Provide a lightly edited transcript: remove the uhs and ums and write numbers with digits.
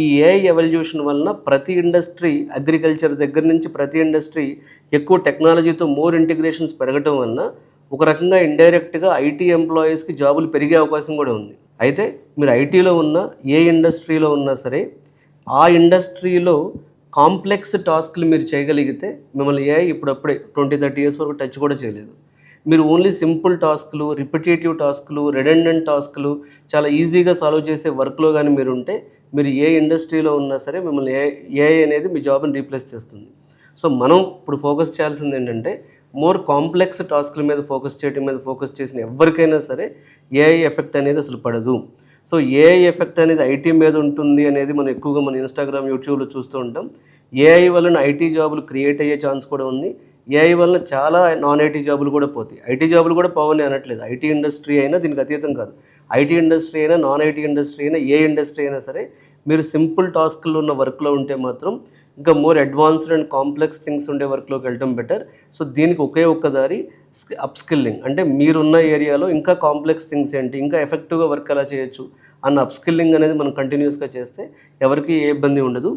ఈ AI evolution వలన ప్రతి ఇండస్ట్రీ అగ్రికల్చర్ దగ్గర నుంచి ప్రతి ఇండస్ట్రీ ఎక్కువ టెక్నాలజీతో మోర్ ఇంటిగ్రేషన్స్ పెరగటం వలన ఒక రకంగా ఇండైరెక్ట్గా ఐటీ ఎంప్లాయీస్కి జాబులు పెరిగే అవకాశం కూడా ఉంది. అయితే మీరు ఐటీలో ఉన్న ఏ ఇండస్ట్రీలో ఉన్నా సరే ఆ ఇండస్ట్రీలో కాంప్లెక్స్ టాస్క్లు మీరు చేయగలిగితే మిమ్మల్ని ఏఐ ఇప్పుడప్పుడే 20-30 ఇయర్స్ వరకు టచ్ కూడా చేయలేదు. మీరు ఓన్లీ సింపుల్ టాస్క్లు, రిపిటేటివ్ టాస్క్లు, రెడెండెంట్ టాస్క్లు చాలా ఈజీగా సాల్వ్ చేసే వర్క్లో కానీ మీరు ఉంటే మీరు ఏ ఇండస్ట్రీలో ఉన్నా సరే మిమ్మల్ని ఏఐ అనేది మీ జాబ్ని రీప్లేస్ చేస్తుంది. సో మనం ఇప్పుడు ఫోకస్ చేయాల్సింది ఏంటంటే మోర్ కాంప్లెక్స్ టాస్క్ల మీద ఫోకస్ చేయడం మీద ఫోకస్ చేసిన ఎవరికైనా సరే ఏఐ ఎఫెక్ట్ అనేది అసలు పడదు. సో ఏఐ ఎఫెక్ట్ అనేది ఐటీ మీద ఉంటుంది అనేది మనం ఎక్కువగా మన ఇన్స్టాగ్రామ్, యూట్యూబ్లో చూస్తూ ఉంటాం. ఏఐ వలన ఐటీ జాబులు క్రియేట్ అయ్యే ఛాన్స్ కూడా ఉంది. ఏఐ వలన చాలా నాన్ ఐటీ జాబులు కూడా పోతాయి. ఐటీ జాబులు కూడా పోవని అనట్లేదు. ఐటీ ఇండస్ట్రీ అయినా దీనికి అతీతం కాదు. ఐటీ ఇండస్ట్రీ అయినా, నాన్ ఐటీ ఇండస్ట్రీ అయినా, ఏ ఇండస్ట్రీ అయినా సరే మీరు సింపుల్ టాస్క్లు ఉన్న వర్క్లో ఉంటే మాత్రం ఇంకా more advanced and complex things ఉండే వర్క్లోకి వెళ్ళటం బెటర్. సో దీనికి ఒకే ఒక్క దారి అప్స్కిల్లింగ్. అంటే మీరున్న ఏరియాలో ఇంకా కాంప్లెక్స్ థింగ్స్ ఏంటి, ఇంకా ఎఫెక్టివ్గా వర్క్ ఎలా చేయొచ్చు అన్న అప్స్కిల్లింగ్ అనేది మనం కంటిన్యూస్గా చేస్తే ఎవరికి ఏ ఇబ్బంది ఉండదు.